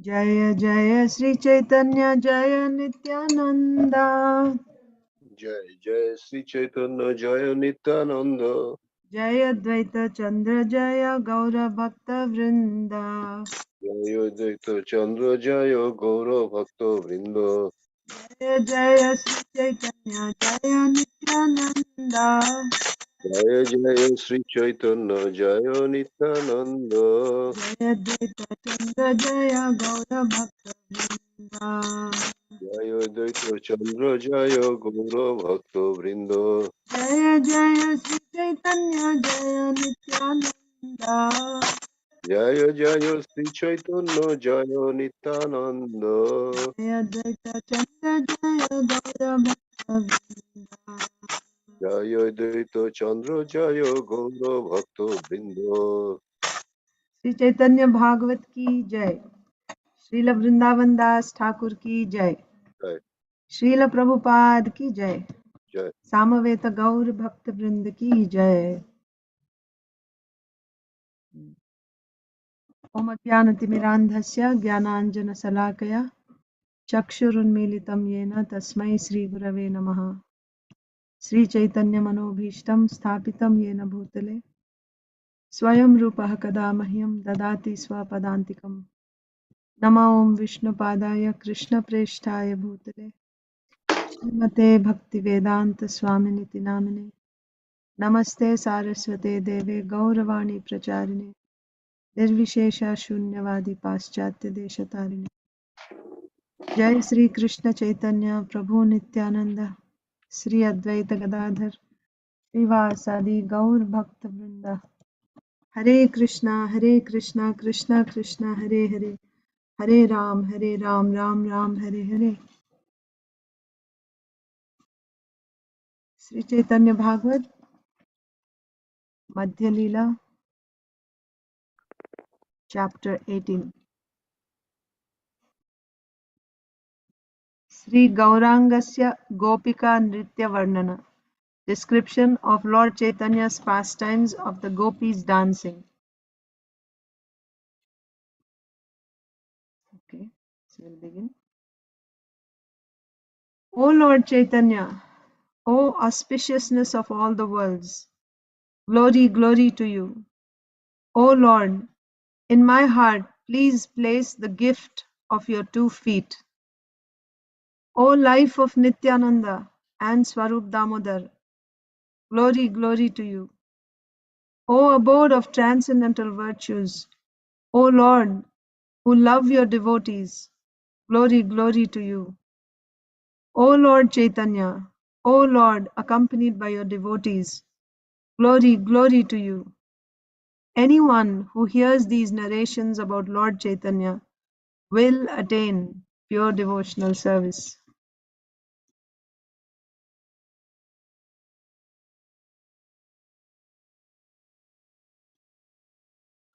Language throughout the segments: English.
Jaya Jaya Sri Caitanya Jaya Nityananda Jai Jai Sri Chaitanya Jaya Nityananda Jaya Dvaita Chandra Jaya Gaura Bhakta Vrinda Jaya Dvaita Chandra Jaya Gaura Bhakta Vrinda Jaya Jaya Sri Caitanya Jaya Nityananda Jaya Jaya Sri Chaitanya Jaya Nityananda Jaya Dvaita Chandra Jaya Gaura Bhakta Vrinda Jaya Dvaita Chandra Jaya Gaura Bhakta Vrinda Jaya Jaya Sri Caitanya Jaya Nityananda Jaya Jaya Sri Chaitanya Jaya Nityananda Jaya Dvaita Chandra Jaya Gaura Bhakta Vrinda Jaya Dvaita Chandra Jaya Gaura Bhakta Vrinda Shri Chaitanya Bhagavat की जय। श्रील वृंदावन दास ठाकुर की जय। Jai Srila Prabhupada की जय। Jai सामवेत गौर भक्त वृंद की जय। ओम अज्ञानतिमिरान्धस्य ज्ञानाञ्जनशलाकया चक्षुरुन्मीलितं येन तस्मै श्रीगुरवे नमः। श्रीचैतन्यमनोभीष्टं स्थापितं येन भूतले स्वयं रूपः कदा मह्यं ददाति स्वपदान्तिकम्। नमो ओम विष्णुपादाय कृष्णप्रेष्ठाय भूतले श्रीमते भक्तिवेदांत स्वामिनिति नामिने नमस्ते सारस्वते देवे गौरवाणी प्रचारिणे निर्विशेष शून्यवादी पाश्चात्य देशतारिणे। जय श्री कृष्ण चैतन्य प्रभु नित्यानंद श्री अद्वैत गदाधर श्रीवासादि गौर भक्त वृंदा। हरे कृष्णा कृष्णा कृष्णा हरे हरे हरे राम राम राम हरे हरे। श्री चैतन्य भागवत मध्य लीला चैप्टर 18। श्री गौरांगस्य गोपिका नृत्य वर्णन। Description of Lord Chaitanya's pastimes of the gopis dancing. Okay, so we'll begin. O Lord Chaitanya, O auspiciousness of all the worlds, glory, glory to you. O Lord, in my heart please place the gift of your 2 feet. O life of Nityananda and Swarup Damodar, glory, glory to you. O abode of transcendental virtues, O Lord, who love your devotees, glory, glory to you. O Lord Chaitanya, O Lord, accompanied by your devotees, glory, glory to you. Anyone who hears these narrations about Lord Chaitanya will attain pure devotional service.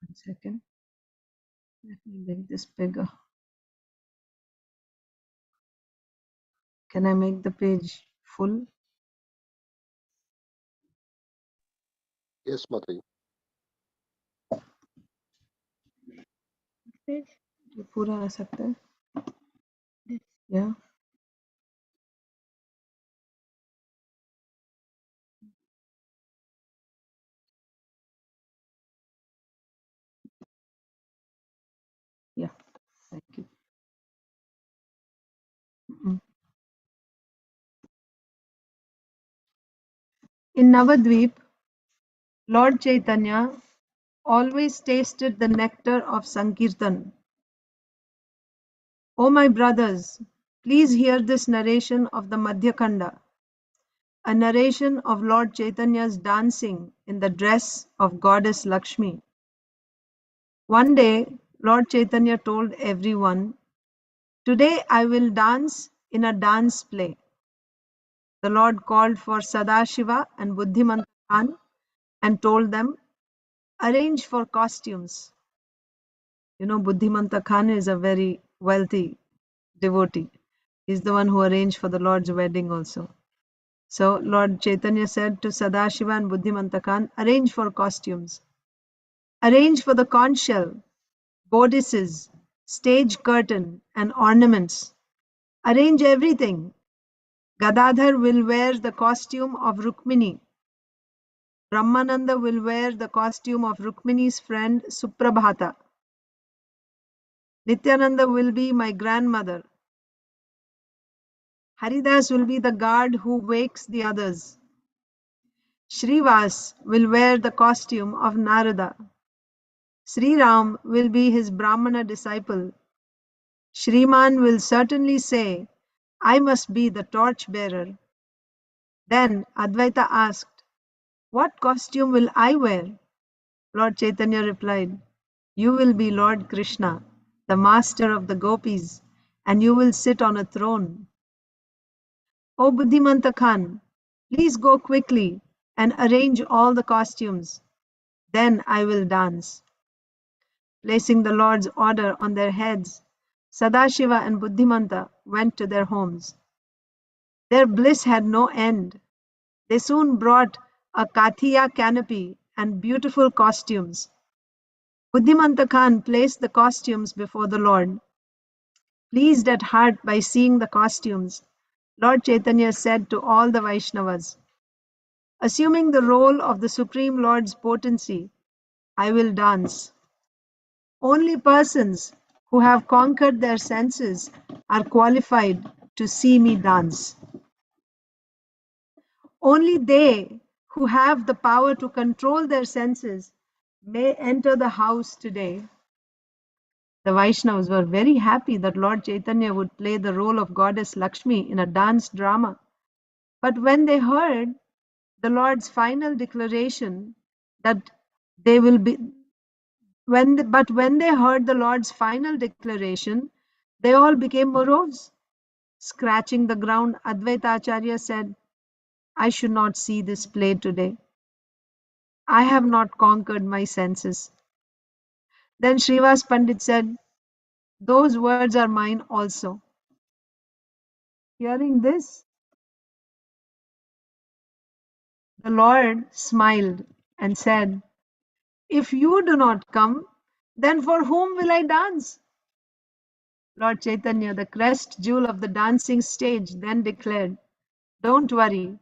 One second, let me make this bigger. Can I make the page full? Yes Mataji. Page? ये पूरा आ सकता है? Yeah. Yeah. Thank you. In Navadvip, Lord Chaitanya always tasted the nectar of Sankirtan. O my brothers, please hear this narration of the Madhya Khanda, a narration of Lord Chaitanya's dancing in the dress of goddess Lakshmi. One day, Lord Chaitanya told everyone, "Today I will dance in a dance play." The Lord called for Sadashiva and Buddhimanta Khan and told them, arrange for costumes. You know, Buddhimanta Khan is a very wealthy devotee. He's the one who arranged for the Lord's wedding also. So Lord Chaitanya said to Sadashiva and Buddhimanta Khan, arrange for costumes. Arrange for the conch shell, bodices, stage curtain, and ornaments. Arrange everything. Gadadhar will wear the costume of Rukmini. Brahmananda will wear the costume of Rukmini's friend Suprabhata. Nityananda will be my grandmother. Haridas will be the guard who wakes the others. Srivas will wear the costume of Narada. Sri Ram will be his Brahmana disciple. Shriman will certainly say, I must be the torch bearer. Then Advaita asked, what costume will I wear? Lord Chaitanya replied, you will be Lord Krishna, the master of the gopis, and you will sit on a throne. O Buddhimanta Khan, please go quickly and arrange all the costumes. Then I will dance. Placing the Lord's order on their heads, Sadashiva and Buddhimanta went to their homes. Their bliss had no end. They soon brought a Kathiya canopy and beautiful costumes. Buddhimanta Khan placed the costumes before the Lord. Pleased at heart by seeing the costumes, Lord Chaitanya said to all the Vaishnavas, assuming the role of the Supreme Lord's potency, I will dance. Only persons who have conquered their senses are qualified to see me dance. Only they who have the power to control their senses may enter the house today. The Vaishnavas were very happy that Lord Chaitanya would play the role of Goddess Lakshmi in a dance drama. But when they heard the Lord's final declaration that they will be when they heard the Lord's final declaration, they all became morose. Scratching the ground, Advaita Acharya said, I should not see this play today. I have not conquered my senses. Then Srivas Pandit said, those words are mine also. Hearing this, the Lord smiled and said, if you do not come, then for whom will I dance? Lord Chaitanya, the crest jewel of the dancing stage, then declared, don't worry.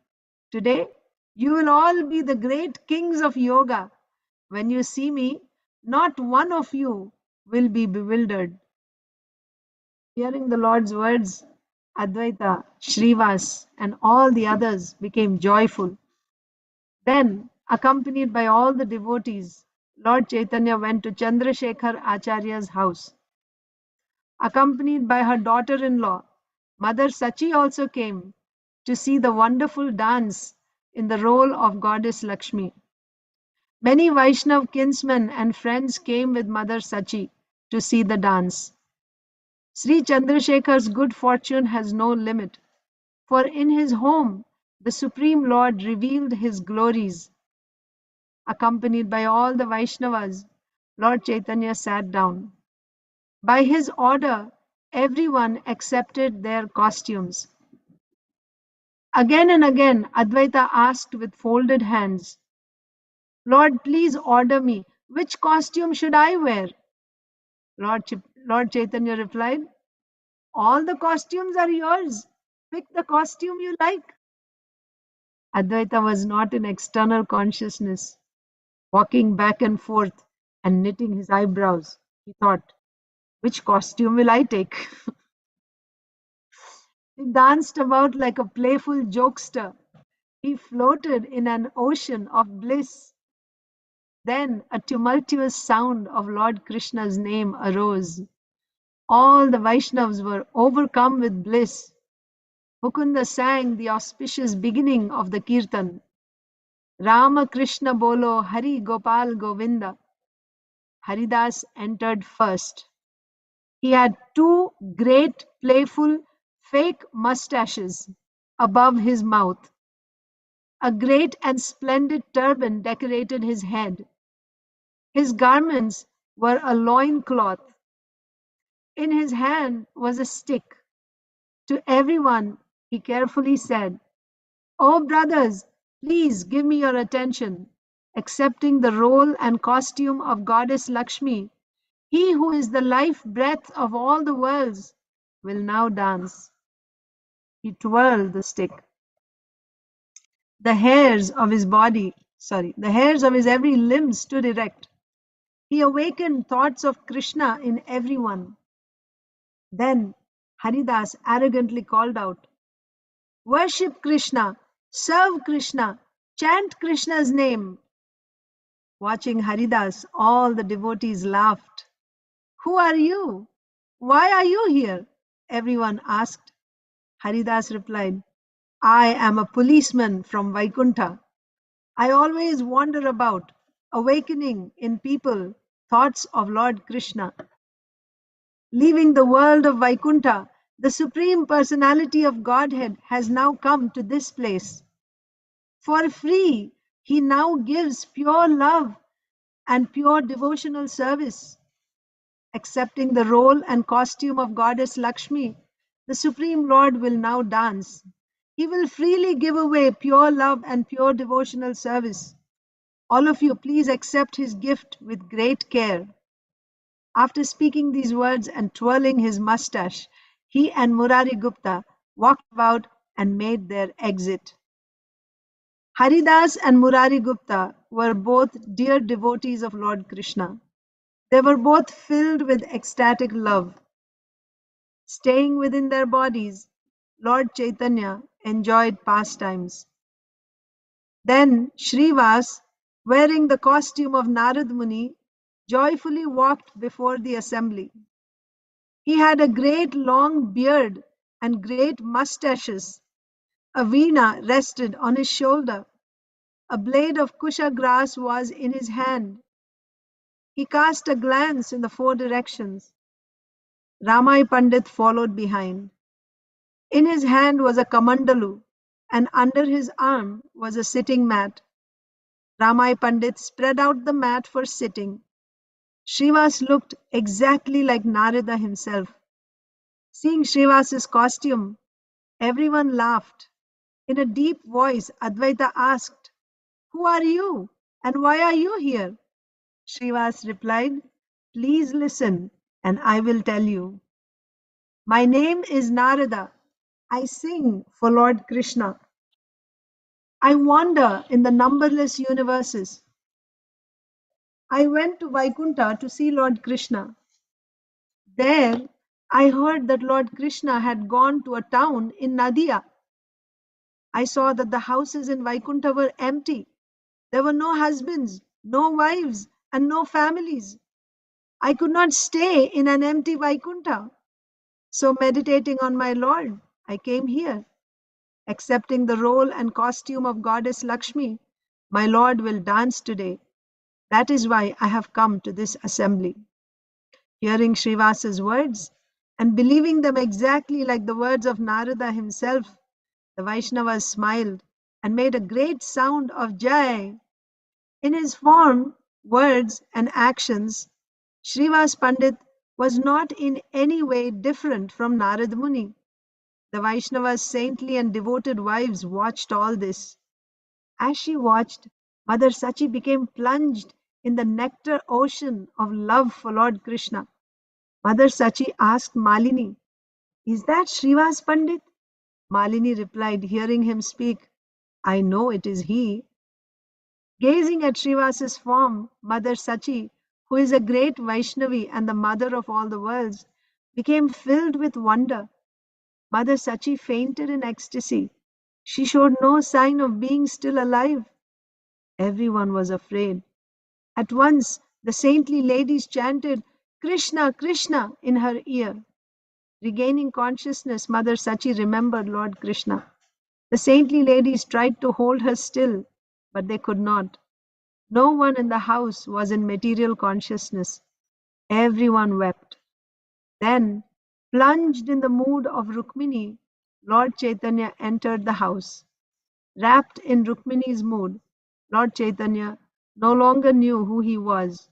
Today, you will all be the great kings of yoga. When you see me, not one of you will be bewildered. Hearing the Lord's words, Advaita, Srivas, and all the others became joyful. Then, accompanied by all the devotees, Lord Chaitanya went to Chandrasekhar Acharya's house. Accompanied by her daughter-in-law, Mother Sachi also came to see the wonderful dance in the role of Goddess Lakshmi. Many Vaishnav kinsmen and friends came with Mother Sachi to see the dance. Sri Chandrasekhar's good fortune has no limit, for in his home the Supreme Lord revealed his glories. Accompanied by all the Vaishnavas, Lord Chaitanya sat down. By his order, everyone accepted their costumes. Again and again, Advaita asked with folded hands, Lord, please order me. Which costume should I wear? Lord Chaitanya replied, all the costumes are yours. Pick the costume you like. Advaita was not in external consciousness, walking back and forth and knitting his eyebrows. He thought, which costume will I take? He danced about like a playful jokester. He floated in an ocean of bliss. Then a tumultuous sound of Lord Krishna's name arose. All the Vaishnavas were overcome with bliss. Mukunda sang the auspicious beginning of the Kirtan. Rama Krishna Bolo Hari Gopal Govinda. Haridas entered first. He had two great, playful, fake mustaches above his mouth. A great and splendid turban decorated his head. His garments were a loin cloth. In his hand was a stick. To everyone, he carefully said, "Oh, brothers, please give me your attention." Accepting the role and costume of Goddess Lakshmi, he who is the life breath of all the worlds will now dance. He twirled the stick. The hairs of his every limb stood erect. He awakened thoughts of Krishna in everyone. Then Haridas arrogantly called out, "Worship Krishna, serve Krishna, chant Krishna's name." Watching Haridas, all the devotees laughed. "Who are you? Why are you here?" everyone asked. Haridas replied, "I am a policeman from Vaikuntha. I always wander about, awakening in people thoughts of Lord Krishna. Leaving the world of Vaikuntha, the Supreme Personality of Godhead has now come to this place. For free, he now gives pure love and pure devotional service. Accepting the role and costume of Goddess Lakshmi, the Supreme Lord will now dance. He will freely give away pure love and pure devotional service. All of you, please accept his gift with great care." After speaking these words and twirling his mustache, he and Murari Gupta walked about and made their exit. Haridas and Murari Gupta were both dear devotees of Lord Krishna. They were both filled with ecstatic love. Staying within their bodies, Lord Chaitanya enjoyed pastimes. Then Srivas, wearing the costume of Narad Muni, joyfully walked before the assembly. He had a great long beard and great mustaches. A veena rested on his shoulder. A blade of kusha grass was in his hand. He cast a glance in the four directions. Ramai Pandit followed behind. In his hand was a kamandalu, and under his arm was a sitting mat. Ramai Pandit spread out the mat for sitting. Srivas looked exactly like Narada himself. Seeing Srivas's costume, everyone laughed. In a deep voice, Advaita asked, "Who are you and why are you here?" Srivas replied, "Please listen and I will tell you. My name is Narada. I sing for Lord Krishna. I wander in the numberless universes. I went to Vaikuntha to see Lord Krishna. There, I heard that Lord Krishna had gone to a town in Nadia. I saw that the houses in Vaikuntha were empty. There were no husbands, no wives, and no families. I could not stay in an empty Vaikuntha. So, meditating on my Lord, I came here. Accepting the role and costume of Goddess Lakshmi, my Lord will dance today. That is why I have come to this assembly." Hearing Srivas's words and believing them exactly like the words of Narada himself, the Vaishnavas smiled and made a great sound of Jai. In his form, words, and actions, Srivas Pandit was not in any way different from Narad Muni. The Vaishnava's saintly and devoted wives watched all this. As she watched, Mother Sachi became plunged in the nectar ocean of love for Lord Krishna. Mother Sachi asked Malini, "Is that Srivas Pandit?" Malini replied, hearing him speak, "I know it is he." Gazing at Srivas's form, Mother Sachi, who is a great Vaishnavi and the mother of all the worlds, became filled with wonder. Mother Sachi fainted in ecstasy. She showed no sign of being still alive. Everyone was afraid. At once, the saintly ladies chanted, "Krishna, Krishna," in her ear. Regaining consciousness, Mother Sachi remembered Lord Krishna. The saintly ladies tried to hold her still, but they could not. No one in the house was in material consciousness. Everyone wept. Then, plunged in the mood of Rukmini, Lord Chaitanya entered the house. Wrapped in Rukmini's mood, Lord Chaitanya no longer knew who he was.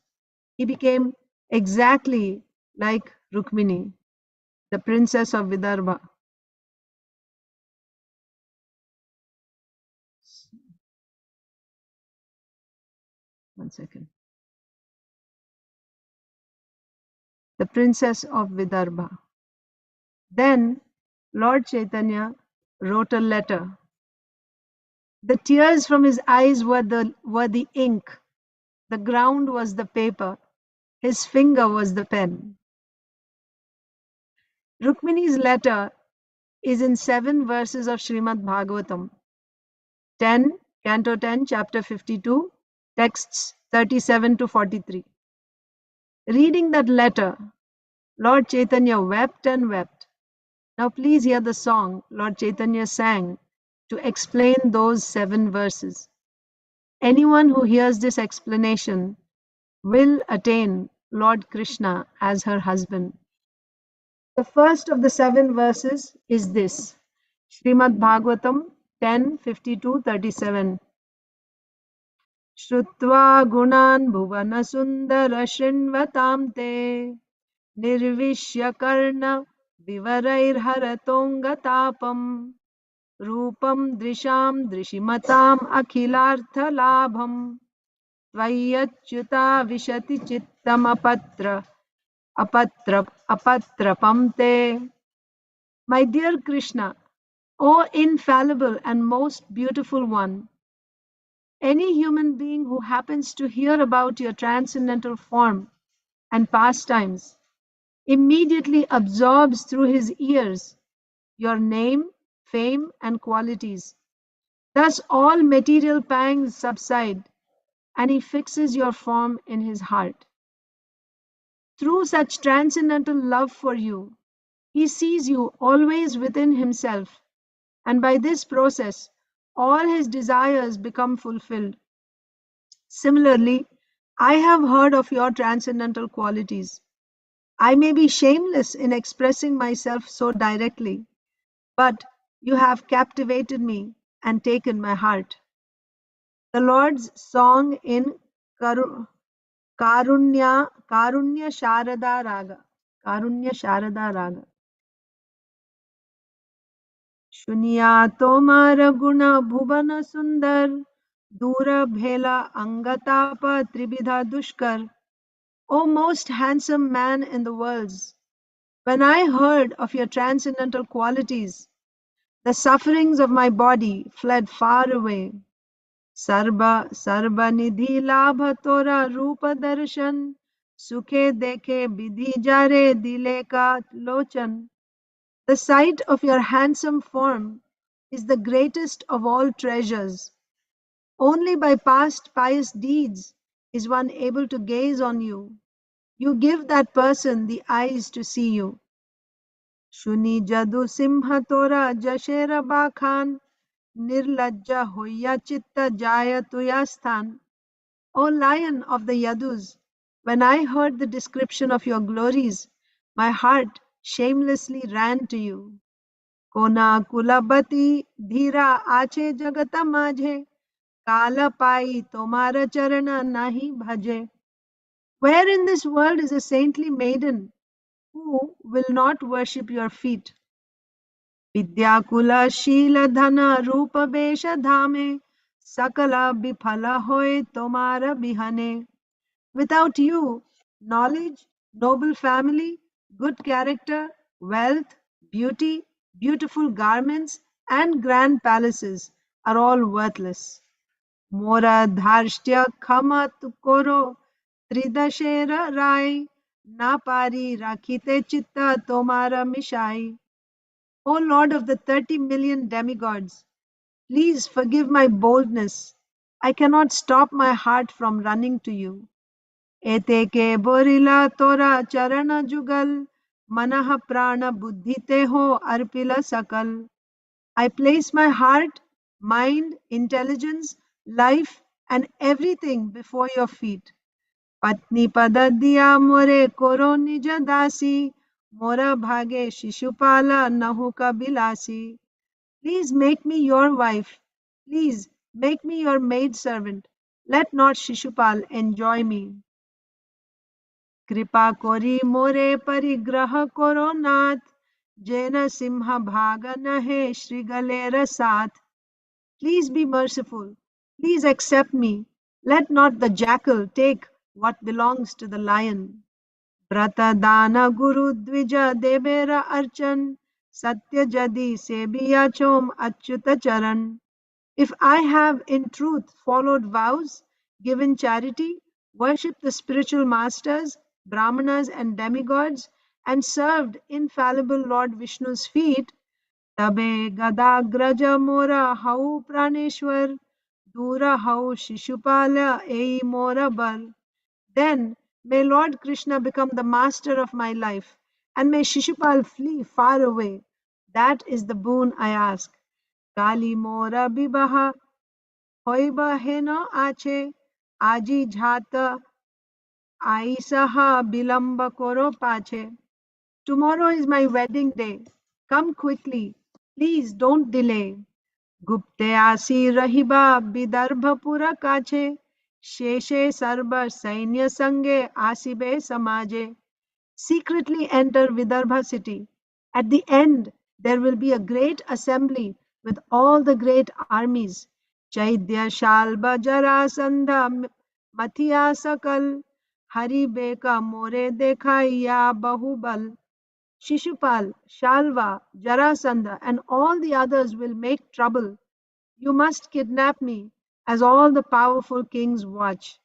He became exactly like Rukmini, the princess of Vidarbha. One second. The princess of Vidarbha. Then Lord Chaitanya wrote a letter. The tears from his eyes were the ink. The ground was the paper. His finger was the pen. Rukmini's letter is in 7 verses of Srimad Bhagavatam. 10, Canto 10, Chapter 52, texts 37 to 43. Reading that letter, Lord Chaitanya wept and wept. Now please hear the song Lord Chaitanya sang to explain those 7 verses. Anyone who hears this explanation will attain Lord Krishna as her husband. The first of the 7 verses is this. Srimad Bhagavatam 10:52-37. श्रुत्वा गुणान् भुवनसुन्दर शृण्वतां ते निर्विश्य कर्ण विवरैर्हरतोऽङ्गतापम् रूपं दृशां दृशिमताम् अखिलार्थलाभम् त्वय्यच्युता विशति चित्तमपत्रपं ते. My dear Krishna, O infallible and most beautiful one, any human being who happens to hear about your transcendental form and pastimes immediately absorbs through his ears your name, fame, and qualities. Thus all material pangs subside, and he fixes your form in his heart. Through such transcendental love for you, he sees you always within himself, and by this process, all his desires become fulfilled. Similarly, I have heard of your transcendental qualities. I may be shameless in expressing myself so directly, but you have captivated me and taken my heart. The Lord's song in Karunya Sharada Raga. Karunya Sharada Raga. Shuniya tomar guna bhuvana sundar, dura bhela angatapa tribidha dushkar. O most handsome man in the worlds, when I heard of your transcendental qualities, the sufferings of my body fled far away. Sarba nidhi labha tora rupa darshan, sukhe dekhe bidhi jare dile ka lochan. The sight of your handsome form is the greatest of all treasures. Only by past pious deeds is one able to gaze on you. You give that person the eyes to see you. Shuni jadu simha tora jashera bakhan, nirlajja hoya chitta jaya tuyasthan. O lion of the Yadus, when I heard the description of your glories, my heart shamelessly ran to you. Kona kulabati dhira ache jagata majhe, kala pai tomara charana nahi bhaje. Where in this world is a saintly maiden who will not worship your feet? Vidyakula Shila Dhana Rupa Vesha Dhame Sakala Biphala Hoy Tomara Bihane. Without you, knowledge, noble family, good character, wealth, beauty, beautiful garments, and grand palaces are all worthless. Mora dharshtya khama tukoro tridashera rai na pari rakhite chitta tomara mishai. O Lord of the 30 million demigods, please forgive my boldness. I cannot stop my heart from running to you. Eteke borila tora charana jugal, manaha prana buddhi te ho arpila sakal. I place my heart, mind, intelligence, life, and everything before your feet. Patni padadiya more koro nija dasi, mora bhage shishupala nahuka bilasi. Please make me your wife. Please make me your maidservant. Let not Shishupal enjoy me. Kripa kori more parigraha koro nath. Jena simha bhaga nahe shrigalera sath. Please be merciful. Please accept me. Let not the jackal take what belongs to the lion. Brata dana guru dvija devera archan. Satya jadi sebiya chom achyuta charan. If I have in truth followed vows, given charity, worshipped the spiritual masters, brahmanas, and demigods, and served infallible Lord Vishnu's feet, tabe gadagraja mora hau praneshwar, dura hau shishupala ei mora bar. Then may Lord Krishna become the master of my life, and may Shishupal flee far away. That is the boon I ask. Kali mora bibaha হইবা হেন আছে আজি ঝাত আইসাহা বিলম্ব করো পাছে. Tomorrow is my wedding day. Come quickly. Please don't delay. Gupte asi rahiba vidarbhapura kache. Sheshe sarva sainya sange asibe samaje. Secretly enter Vidarbha city. At the end, there will be a great assembly with all the great armies. Chaitya Shalba Jarasandha Mathiya Sakal Hari Beka More Dekhaiya Bahubal. Shishupal, Shalva, Jarasandha, and all the others will make trouble. You must kidnap me, as all the powerful kings watch.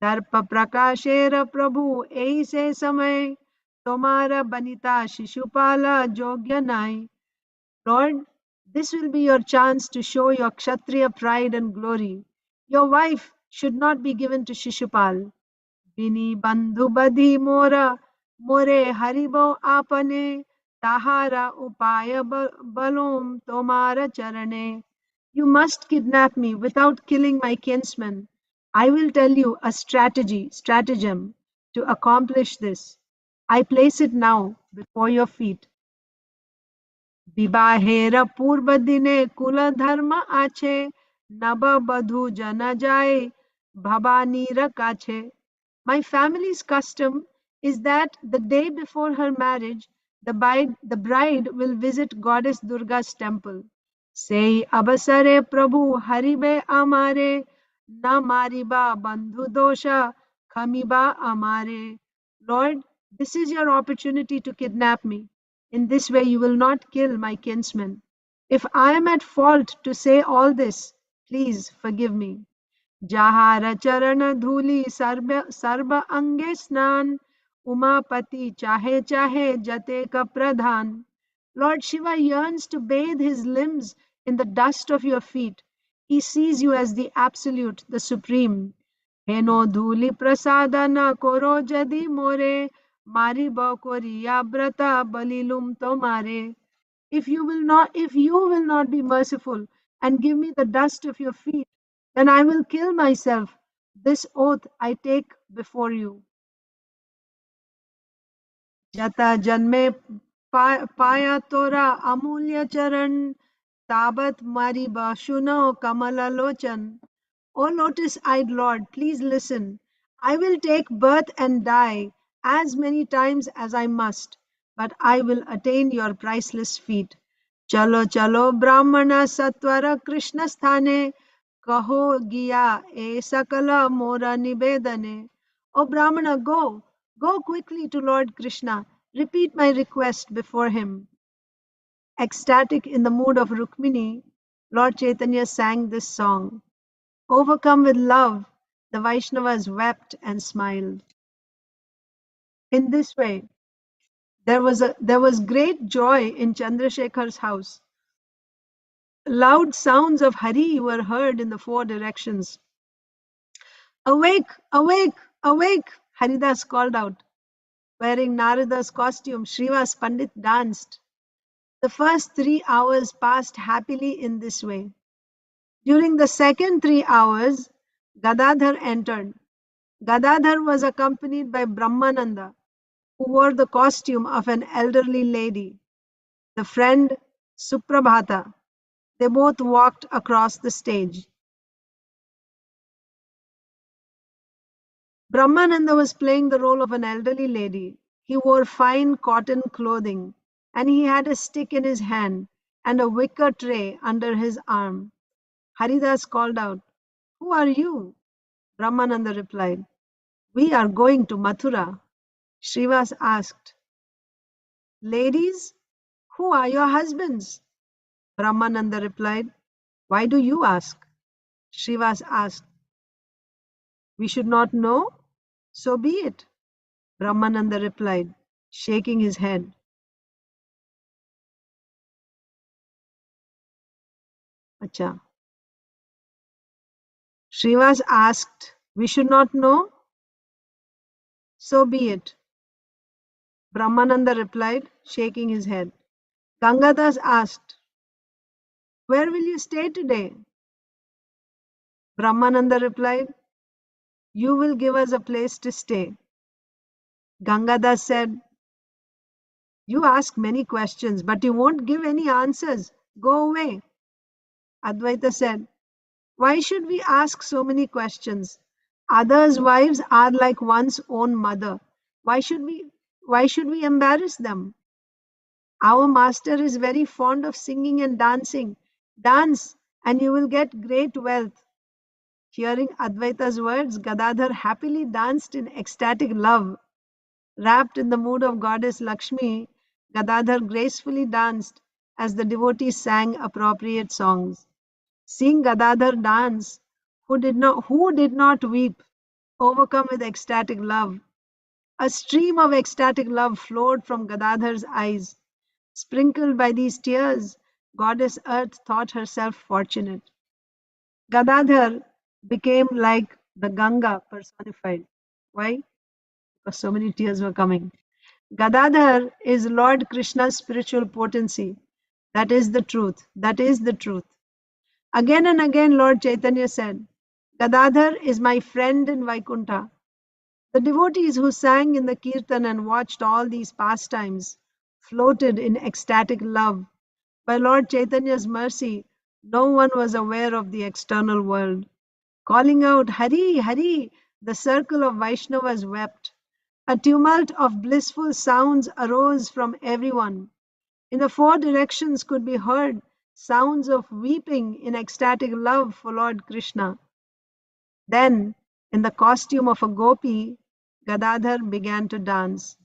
दर्प प्रकाशेर प्रभु ऐसे समय तुम्हारा बनिता शिशुपाल जोग्य नाई. Lord, this will be your chance to show your Kshatriya pride and glory. Your wife should not be given to Shishupal. Bini bandhu badhi mora, more haribo apane, tahara upaya balom tomara charane. You must kidnap me without killing my kinsman. I will tell you a stratagem to accomplish this. I place it now before your feet. विवाहेर पूर्व दिने कुल धर्म आछे नव बधू जन जाए भवानीर काछे. My family's custom is that the day before her marriage, the bride will visit Goddess Durga's temple. Sei abasare Prabhu haribe amare na mariba bandhu dosha khamiba amare. Lord, this is your opportunity to kidnap me. In this way, you will not kill my kinsman. If I am at fault to say all this, please forgive me. Jahara charana dhuli sarba ange snan, Umapati chahe chahe jate ka pradhan. Lord Shiva yearns to bathe his limbs in the dust of your feet. He sees you as the absolute, the supreme. Heno dhuli prasadana koro jadi more, mari bokoriya brata balilum tomare. If you will not be merciful and give me the dust of your feet, then I will kill myself. This oath I take before you. Jata janme paya tora amulya charan tabat mari bashuno kamala lochan. O lotus-eyed Lord, please listen. I will take birth and die as many times as I must, but I will attain your priceless feet. Chalo chalo brahmana satvara Krishna sthane kaho giya e sakala mora nivedane. O Brahmana, go quickly to Lord Krishna. Repeat my request before him. Ecstatic in the mood of Rukmini, Lord Chaitanya sang this song. Overcome with love, the Vaishnavas wept and smiled. In this way, there was great joy in Chandrasekhar's house. Loud sounds of Hari were heard in the four directions. Awake, awake, awake, Haridas called out. Wearing Narada's costume, Srivas Pandit danced. The first 3 hours passed happily in this way. During the second 3 hours, Gadadhar entered. Gadadhar was accompanied by Brahmananda, who wore the costume of an elderly lady, the friend Suprabhata. They both walked across the stage. Brahmananda was playing the role of an elderly lady. He wore fine cotton clothing, and he had a stick in his hand and a wicker tray under his arm. Haridas called out, "Who are you?" Brahmananda replied, "We are going to Mathura." Srivas asked, "Ladies, who are your husbands?" Brahmananda replied, "Why do you ask?" Srivas asked, "We should not know? So be it." Brahmananda replied, shaking his head. Acha. Srivas asked, "We should not know? So be it." Brahmananda replied, shaking his head. Gangadas asked, "Where will you stay today?" Brahmananda replied, "You will give us a place to stay." Gangadas said, "You ask many questions, but you won't give any answers. Go away." Advaita said, "Why should we ask so many questions? Others' wives are like one's own mother. Why should we embarrass them? Our master is very fond of singing and dancing. Dance, and you will get great wealth." Hearing Advaita's words, Gadadhar happily danced in ecstatic love. Wrapped in the mood of goddess Lakshmi, Gadadhar gracefully danced as the devotees sang appropriate songs. Seeing Gadadhar dance, who did not weep, overcome with ecstatic love? A stream of ecstatic love flowed from Gadadhar's eyes. Sprinkled by these tears, Goddess Earth thought herself fortunate. Gadadhar became like the Ganga personified. Why? Because so many tears were coming. Gadadhar is Lord Krishna's spiritual potency. That is the truth. That is the truth. Again and again, Lord Chaitanya said, "Gadadhar is my friend in Vaikuntha." The devotees who sang in the kirtan and watched all these pastimes floated in ecstatic love. By Lord Chaitanya's mercy, no one was aware of the external world. Calling out, "Hari, Hari," the circle of Vaishnavas wept. A tumult of blissful sounds arose from everyone. In the four directions could be heard sounds of weeping in ecstatic love for Lord Krishna. Then, in the costume of a gopi, Gadadhar began to dance.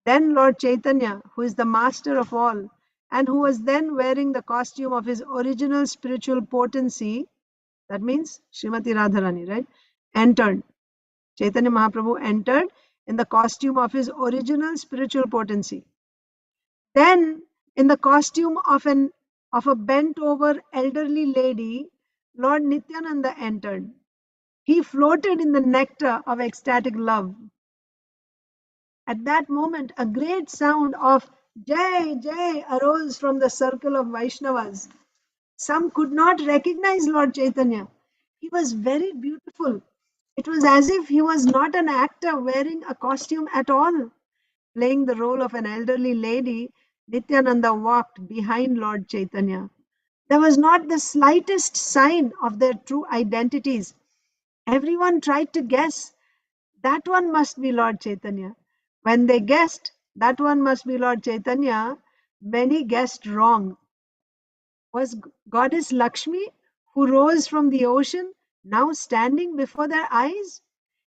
Then Lord Chaitanya, who is the master of all, and who was then wearing the costume of his original spiritual potency, that means Srimati Radharani, right? Entered. Chaitanya Mahaprabhu entered in the costume of his original spiritual potency. Then, in the costume of a bent over elderly lady, Lord Nityananda entered. He floated in the nectar of ecstatic love. At that moment, a great sound of Jai, Jai arose from the circle of Vaishnavas. Some could not recognize Lord Chaitanya. He was very beautiful. It was as if he was not an actor wearing a costume at all. Playing the role of an elderly lady, Nityananda walked behind Lord Chaitanya. There was not the slightest sign of their true identities. Everyone tried to guess, that one must be Lord Chaitanya. When they guessed, that one must be Lord Chaitanya, many guessed wrong. Was Goddess Lakshmi, who rose from the ocean, now standing before their eyes?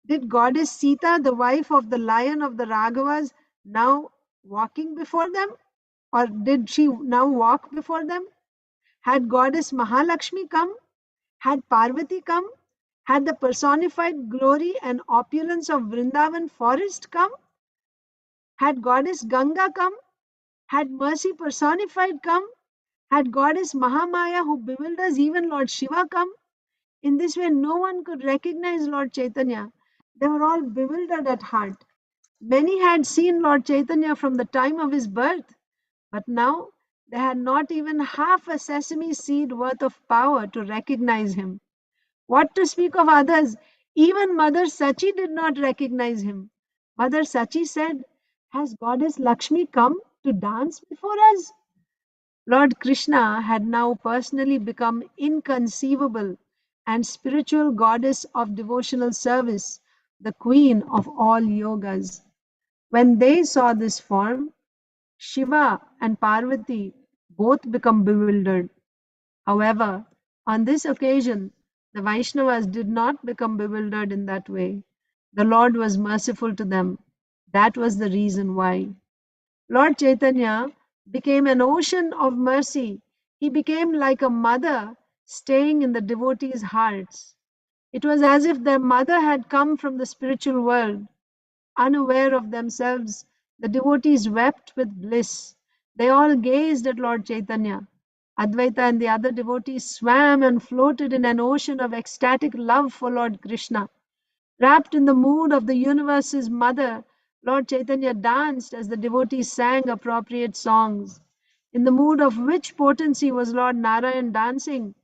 Did Goddess Sita, the wife of the lion of the Raghavas, now walking before them? Or did she now walk before them? Had Goddess Mahalakshmi come? Had Parvati come? Had the personified glory and opulence of Vrindavan forest come? Had Goddess Ganga come? Had mercy personified come? Had Goddess Mahamaya, who bewilders even Lord Shiva, come? In this way, no one could recognize Lord Chaitanya. They were all bewildered at heart. Many had seen Lord Chaitanya from the time of his birth, but now they had not even half a sesame seed worth of power to recognize him. What to speak of others? Even Mother Sachi did not recognize him. Mother Sachi said, "Has Goddess Lakshmi come to dance before us?" Lord Krishna had now personally become inconceivable and spiritual goddess of devotional service, the queen of all yogas. When they saw this form, Shiva and Parvati both become bewildered. However, on this occasion, the Vaishnavas did not become bewildered in that way. The Lord was merciful to them. That was the reason why. Lord Chaitanya became an ocean of mercy. He became like a mother staying in the devotees' hearts. It was as if their mother had come from the spiritual world. Unaware of themselves, the devotees wept with bliss. They all gazed at Lord Chaitanya. Advaita and the other devotees swam and floated in an ocean of ecstatic love for Lord Krishna. Wrapped in the mood of the universe's mother, Lord Chaitanya danced as the devotees sang appropriate songs. In the mood of which potency was Lord Narayan dancing?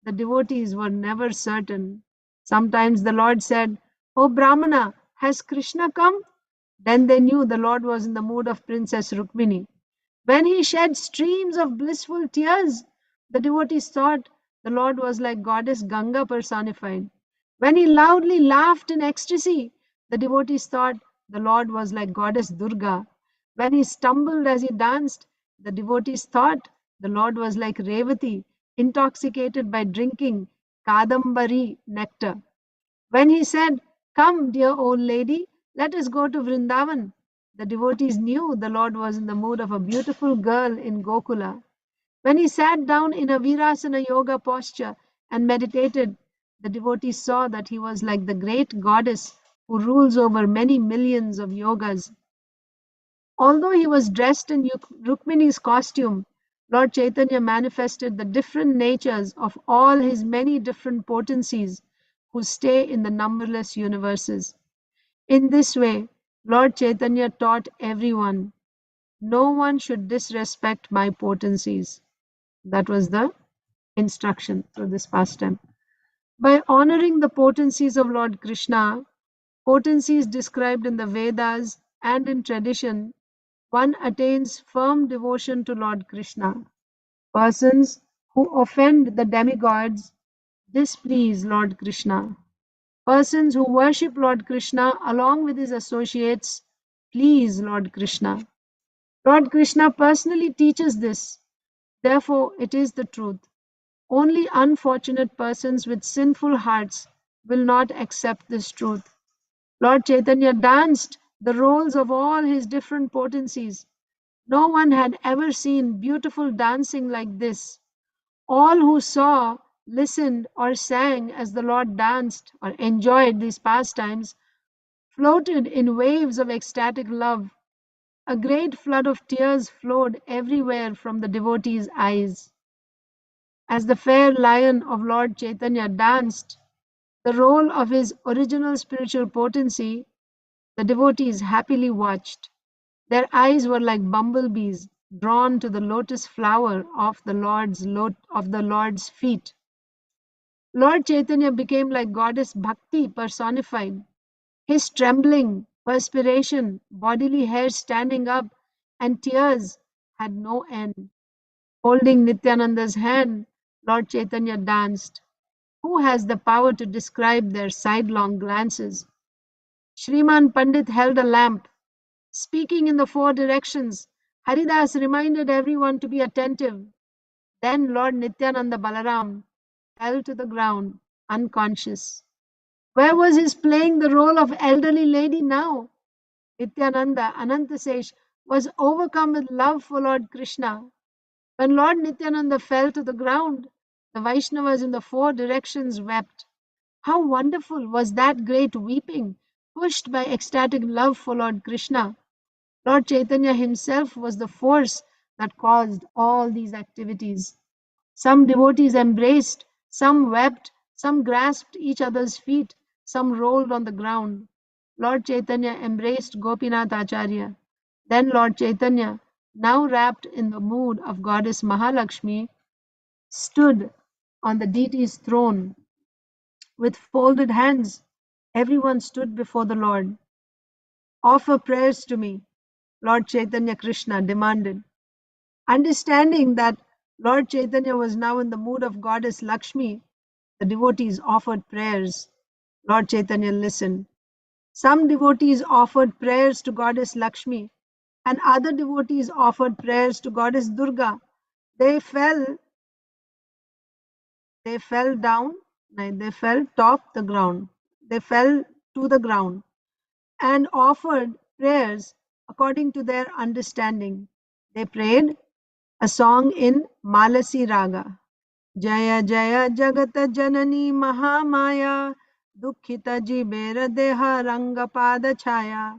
The devotees were never certain. Sometimes the Lord said, "O Brahmana, has Krishna come?" Then they knew the Lord was in the mood of Princess Rukmini. When he shed streams of blissful tears, the devotees thought the Lord was like Goddess Ganga personified. When he loudly laughed in ecstasy, the devotees thought the Lord was like Goddess Durga. When he stumbled as he danced, the devotees thought the Lord was like Revati, intoxicated by drinking Kadambari nectar. When he said, "Come, dear old lady, let us go to Vrindavan," the devotees knew the Lord was in the mood of a beautiful girl in Gokula. When he sat down in a Virasana yoga posture and meditated, the devotees saw that he was like the great goddess who rules over many millions of yogas. Although he was dressed in Rukmini's costume, Lord Chaitanya manifested the different natures of all his many different potencies who stay in the numberless universes. In this way, Lord Chaitanya taught everyone, no one should disrespect my potencies. That was the instruction through this pastime. By honoring the potencies of Lord Krishna, potencies described in the Vedas and in tradition, one attains firm devotion to Lord Krishna. Persons who offend the demigods displease Lord Krishna. Persons who worship Lord Krishna along with his associates please Lord Krishna. Lord Krishna personally teaches this. Therefore, it is the truth. Only unfortunate persons with sinful hearts will not accept this truth. Lord Chaitanya danced the roles of all his different potencies. No one had ever seen beautiful dancing like this. All who saw, listened, or sang as the Lord danced or enjoyed these pastimes floated in waves of ecstatic love. A great flood of tears flowed everywhere from the devotees' eyes. As the fair lion of Lord Chaitanya danced the role of his original spiritual potency, the devotees happily watched. Their eyes were like bumblebees drawn to the lotus flower of the Lord's feet. Lord Chaitanya became like Goddess Bhakti personified. His trembling, perspiration, bodily hair standing up, and tears had no end. Holding Nityananda's hand, Lord Chaitanya danced. Who has the power to describe their sidelong glances? Shriman Pandit held a lamp. Speaking in the four directions, Haridas reminded everyone to be attentive. Then Lord Nityananda Balaram fell to the ground, unconscious. Where was his playing the role of elderly lady now? Nityananda, Anantasesh, was overcome with love for Lord Krishna. When Lord Nityananda fell to the ground, the Vaishnavas in the four directions wept. How wonderful was that great weeping, pushed by ecstatic love for Lord Krishna. Lord Chaitanya himself was the force that caused all these activities. Some devotees embraced, some wept, some grasped each other's feet, some rolled on the ground. Lord Chaitanya embraced Gopinath Acharya. Then Lord Chaitanya, now wrapped in the mood of Goddess Mahalakshmi, stood on the deity's throne with folded hands. Everyone stood before the Lord. Offer prayers to me, Lord Chaitanya Krishna demanded. Understanding that Lord Chaitanya was now in the mood of goddess Lakshmi. The devotees offered prayers. Lord Chaitanya listened. Some devotees offered prayers to goddess Lakshmi, and other devotees offered prayers to goddess Durga. They fell down, they fell top the ground. They fell to the ground and offered prayers according to their understanding. They prayed a song in Malasi Raga. Jaya Jaya Jagata Janani Mahamaya Dukhita Jibera Deha Rangapada Chaya.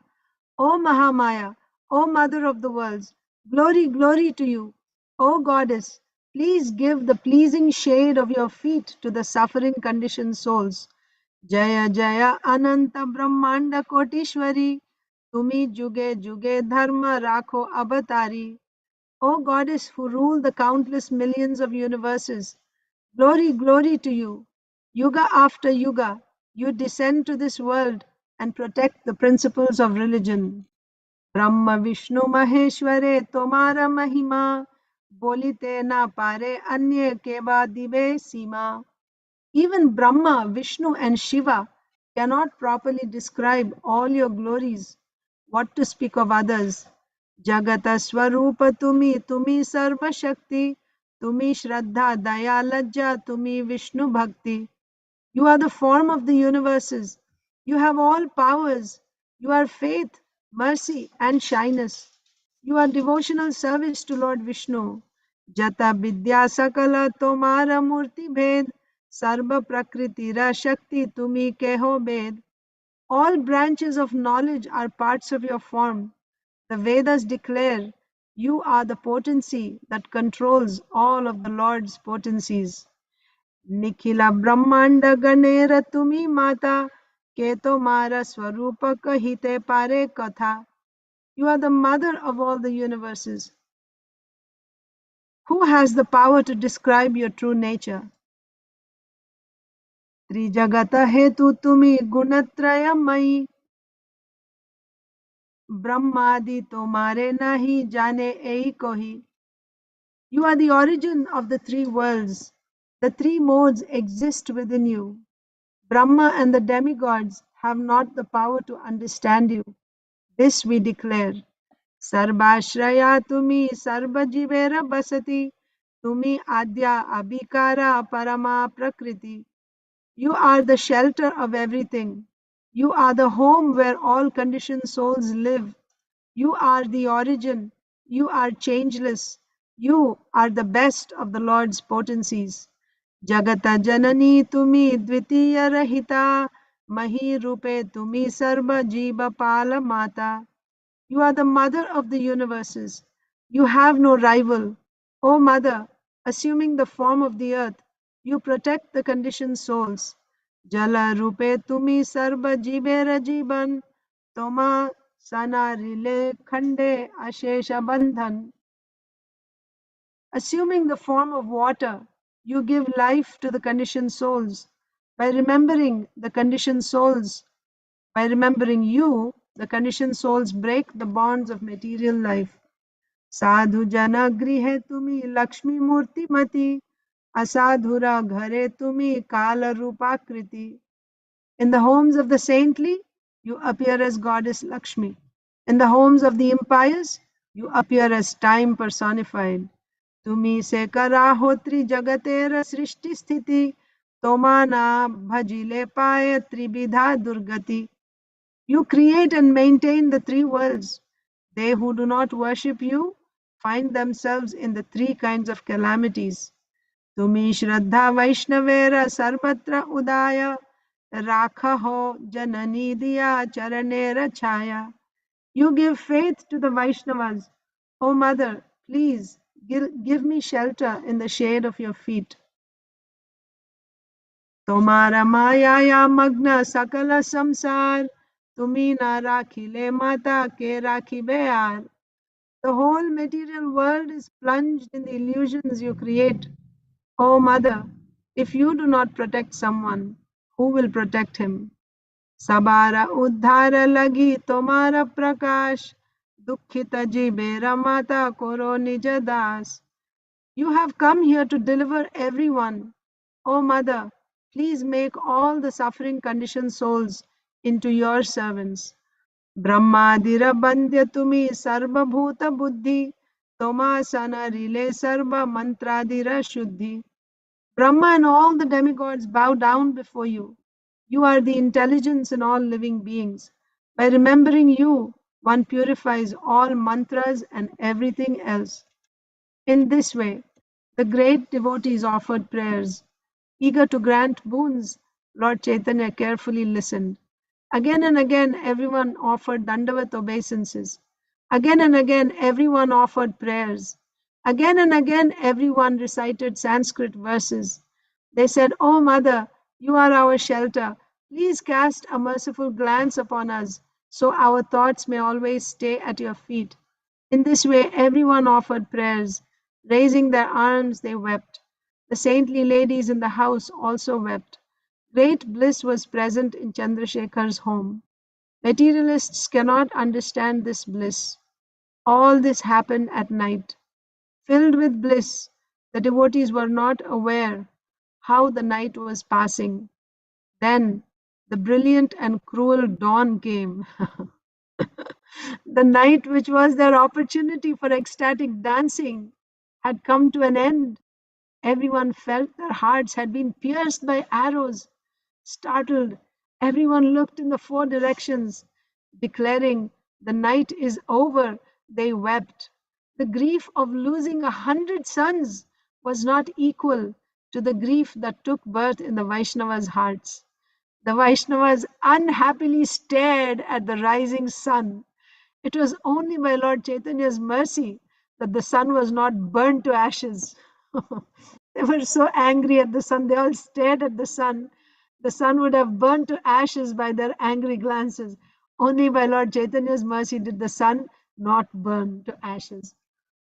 O Mahamaya, O Mother of the worlds, glory, glory to you. O Goddess, please give the pleasing shade of your feet to the suffering conditioned souls. Jaya Jaya Ananta Brahmanda Kotishwari, Tumi Juge Juge Dharma Rakho Avatari. O Goddess who rule the countless millions of universes, glory, glory to you. Yuga after yuga, you descend to this world and protect the principles of religion. Brahma Vishnu Maheshware Tomara Mahima, Bolite na pare anye keba dive sima. Even Brahma, Vishnu, and Shiva cannot properly describe all your glories. What to speak of others? Jagata Swarupa Tumi, Tumi Sarva Shakti, Tumi Shraddha Daya Lajja, Tumi Vishnu Bhakti. You are the form of the universes. You have all powers. You are faith, mercy, and shyness. You are devotional service to Lord Vishnu. Jata Vidya Sakala Tomara Murti Bhed, Sarva Prakriti Ra Shakti Tumi Keho Bhed. All branches of knowledge are parts of your form. The Vedas declare you are the potency that controls all of the Lord's potencies. Nikhila Brahmanda Ganera Tumi Mata Keto Mara Swarupa Kahite Pare Katha. You are the mother of all the universes. Who has the power to describe your true nature? Trijagata Hetu Tumi Gunatraya Mai Brahmadi Tomare Nahi Jane Ei Kohi. You are the origin of the three worlds. The three modes exist within you. Brahma and the demigods have not the power to understand you. This we declare. Sarvashraya Tumi Sarvajivera Basati Tumi Adya Abhikara Parama Prakriti. You are the shelter of everything. You are the home where all conditioned souls live. You are the origin. You are changeless. You are the best of the Lord's potencies. Jagata Janani Tumi Dvitiya Rahita Mahi Rupe Tumi Sarva Jiva Pala Mata. You are the mother of the universes. You have no rival. O Mother, assuming the form of the earth, you protect the conditioned souls. Jala Rupe Tumi Sarva Jivera Jiban Toma Sana Rile Khande Ashesha Bandhan. Assuming the form of water, you give life to the conditioned souls. By remembering the conditioned souls, by remembering you, the conditioned souls break the bonds of material life. Sadhu jana grihe tumi Lakshmi Murti Mati, asadhura ghare tumi Kala Rupakriti. In the homes of the saintly, you appear as goddess Lakshmi. In the homes of the impious, you appear as time personified. Tumi se kara hotri jagatera srishti sthiti, tomana bhajile paya tribidha durgati. You create and maintain the three worlds. They who do not worship you find themselves in the three kinds of calamities. Tumi Shraddha Vaishnavera Sarvatra Udaya Rakhaho Janani Diya Charanera Chaya. You give faith to the Vaishnavas. O Mother, please give me shelter in the shade of your feet. Tomara Maya ya Magna Sakala Samsar, Tumi na Rakhile Mata ke Rakhibe Aar. The whole material world is plunged in the illusions you create. O Mother, if you do not protect someone, who will protect him? Sabara uddhara lagi tomara prakash, dukkhita jibe ramata koro nija das. You have come here to deliver everyone. O Mother, please make all the suffering conditioned souls into your servants. Brahmadira bandhya tumi sarva bhuta buddhi, tomasana rile sarva mantradira shuddhi. Brahma and all the demigods bow down before you. You are the intelligence in all living beings. By remembering you, one purifies all mantras and everything else. In this way, the great devotees offered prayers. Eager to grant boons, Lord Chaitanya carefully listened. Again and again, everyone offered Dandavat obeisances. Again and again, everyone offered prayers. Again and again, everyone recited Sanskrit verses. They said, "O Mother, you are our shelter. Please cast a merciful glance upon us, so our thoughts may always stay at your feet." In this way, everyone offered prayers. Raising their arms, they wept. The saintly ladies in the house also wept. Great bliss was present in Chandrasekhar's home. Materialists cannot understand this bliss. All this happened at night. Filled with bliss, the devotees were not aware how the night was passing. Then the brilliant and cruel dawn came. The night, which was their opportunity for ecstatic dancing, had come to an end. Everyone felt their hearts had been pierced by arrows. Startled, everyone looked in the four directions. Declaring, "The night is over," they wept. The grief of losing 100 sons was not equal to the grief that took birth in the Vaishnavas' hearts. The Vaishnavas unhappily stared at the rising sun. It was only by Lord Chaitanya's mercy that the sun was not burned to ashes. They were so angry at the sun, they all stared at the sun. The sun would have burned to ashes by their angry glances. Only by Lord Chaitanya's mercy did the sun not burn to ashes.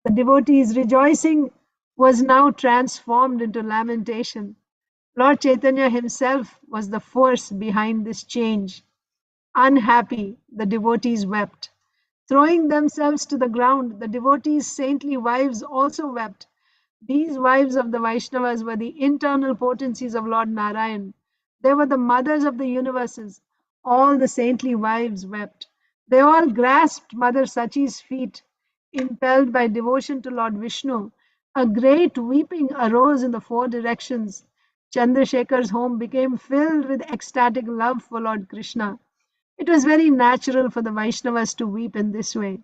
The devotees' rejoicing was now transformed into lamentation. Lord Chaitanya himself was the force behind this change. Unhappy, the devotees wept. Throwing themselves to the ground, the devotees' saintly wives also wept. These wives of the Vaishnavas were the internal potencies of Lord Narayan. They were the mothers of the universes. All the saintly wives wept. They all grasped Mother Sachi's feet. Impelled by devotion to Lord Vishnu, a great weeping arose in the four directions. Chandrasekhar's home became filled with ecstatic love for Lord Krishna. It was very natural for the Vaishnavas to weep in this way.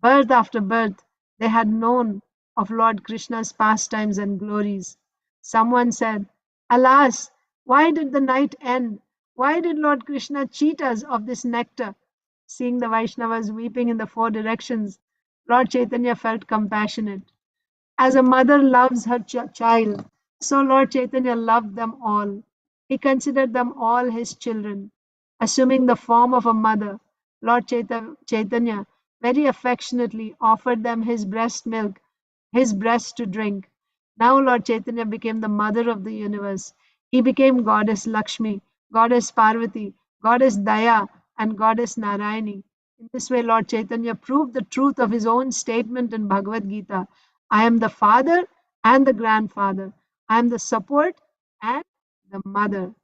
Birth after birth, they had known of Lord Krishna's pastimes and glories. Someone said, "Alas, why did the night end? Why did Lord Krishna cheat us of this nectar?" Seeing the Vaishnavas weeping in the four directions, Lord Chaitanya felt compassionate. As a mother loves her child, so Lord Chaitanya loved them all. He considered them all his children. Assuming the form of a mother, Lord Chaitanya very affectionately offered them his breast milk, his breast to drink. Now Lord Chaitanya became the mother of the universe. He became Goddess Lakshmi, Goddess Parvati, Goddess Daya, and Goddess Narayani. In this way, Lord Chaitanya proved the truth of his own statement in Bhagavad Gita: "I am the father and the grandfather. I am the support and the mother."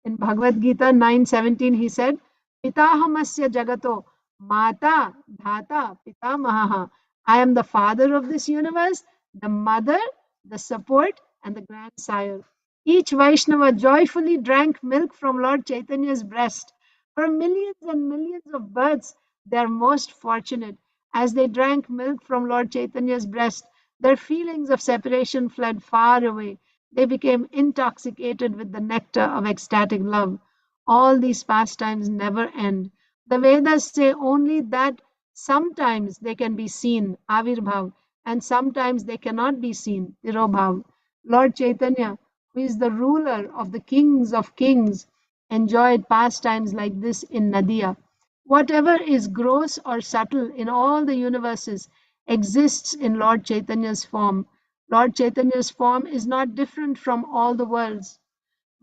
In Bhagavad Gita 9:17, he said, "Pitahamasya jagato mata dhata pitamaha." I am the father of this universe, the mother, the support, and the grandsire. Each Vaishnava joyfully drank milk from Lord Chaitanya's breast. For millions and millions of births, they are most fortunate. As they drank milk from Lord Chaitanya's breast, their feelings of separation fled far away. They became intoxicated with the nectar of ecstatic love. All these pastimes never end. The Vedas say only that sometimes they can be seen, Avirbhav, and sometimes they cannot be seen, Tirobhav. Lord Chaitanya, who is the ruler of kings, enjoyed pastimes like this in Nadia. Whatever is gross or subtle in all the universes exists in Lord Chaitanya's form. Lord Chaitanya's form is not different from all the worlds.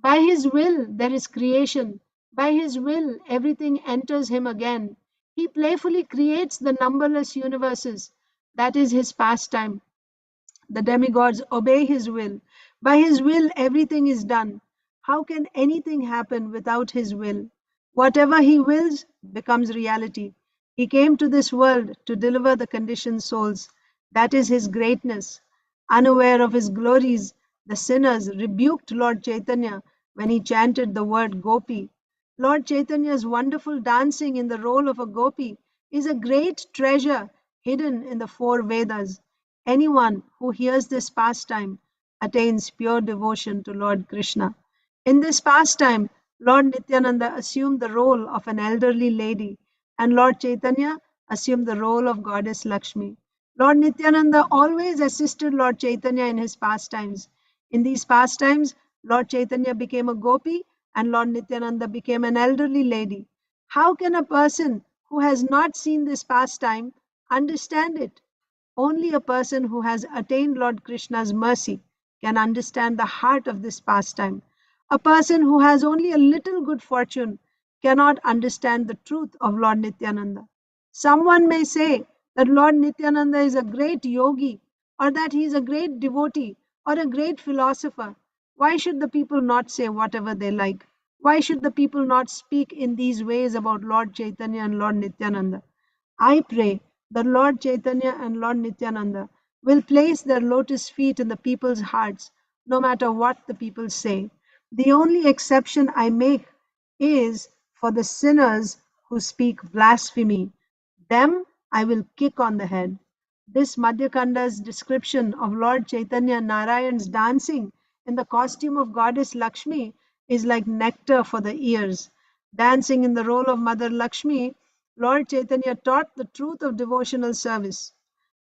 By his will, there is creation. By his will, everything enters him again. He playfully creates the numberless universes. That is his pastime. the demigods obey his will. By his will, everything is done. How can anything happen without his will? Whatever he wills becomes reality. He came to this world to deliver the conditioned souls. That is his greatness. Unaware of his glories, the sinners rebuked Lord Chaitanya when he chanted the word Gopi. Lord Chaitanya's wonderful dancing in the role of a gopi is a great treasure hidden in the four Vedas. Anyone who hears this pastime attains pure devotion to Lord Krishna. In this pastime, Lord Nityananda assumed the role of an elderly lady, and Lord Chaitanya assumed the role of Goddess Lakshmi. Lord Nityananda always assisted Lord Chaitanya in his pastimes. In these pastimes, Lord Chaitanya became a gopi and Lord Nityananda became an elderly lady. How can a person who has not seen this pastime understand it? Only a person who has attained Lord Krishna's mercy can understand the heart of this pastime. A person who has only a little good fortune cannot understand the truth of Lord Nityananda. Someone may say that Lord Nityananda is a great yogi, or that he is a great devotee, or a great philosopher. Why should the people not say whatever they like? Why should the people not speak in these ways about Lord Chaitanya and Lord Nityananda? I pray that Lord Chaitanya and Lord Nityananda will place their lotus feet in the people's hearts, no matter what the people say. The only exception I make is for the sinners who speak blasphemy. Them I will kick on the head. This Madhyakanda's description of Lord Chaitanya Narayan's dancing in the costume of goddess Lakshmi is like nectar for the ears. Dancing in the role of Mother Lakshmi, Lord Chaitanya taught the truth of devotional service.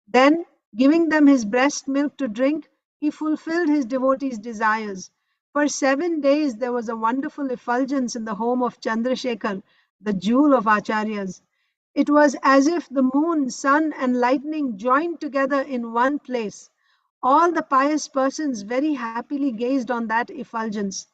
Then, giving them his breast milk to drink, he fulfilled his devotees' desires. For 7 days there was a wonderful effulgence in the home of Chandrasekhar, the jewel of Acharyas. It was as if the moon, sun, and lightning joined together in one place. All the pious persons very happily gazed on that effulgence.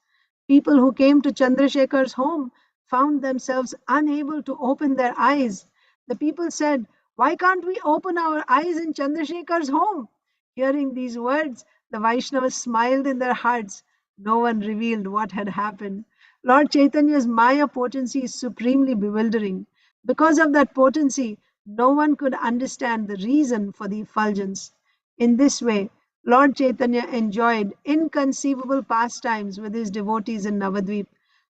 People who came to Chandrasekhar's home found themselves unable to open their eyes. The people said, "Why can't we open our eyes in Chandrasekhar's home?" Hearing these words, the Vaishnavas smiled in their hearts. No one revealed what had happened. Lord Chaitanya's Maya potency is supremely bewildering. Because of that potency, no one could understand the reason for the effulgence. In this way, Lord Chaitanya enjoyed inconceivable pastimes with his devotees in Navadvip.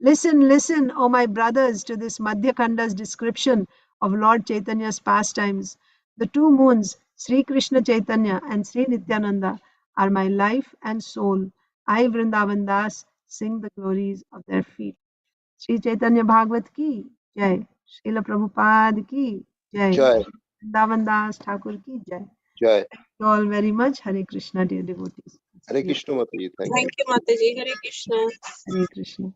Listen, listen, O my brothers, to this Madhyakanda's description of Lord Chaitanya's pastimes. The two moons, Sri Krishna Chaitanya and Sri Nityananda, are my life and soul. I, Vrindavan Das, sing the glories of their feet. Sri Chaitanya Bhagavat ki jai. Srila Prabhupada ki jai. Jai, Vrindavan Das Thakur ki jai. Jai. Thank you all very much. Hare Krishna, dear devotees. Hare Krishna Mataji. Thank you. Thank you, Mataji. Hare Krishna. Hare Krishna.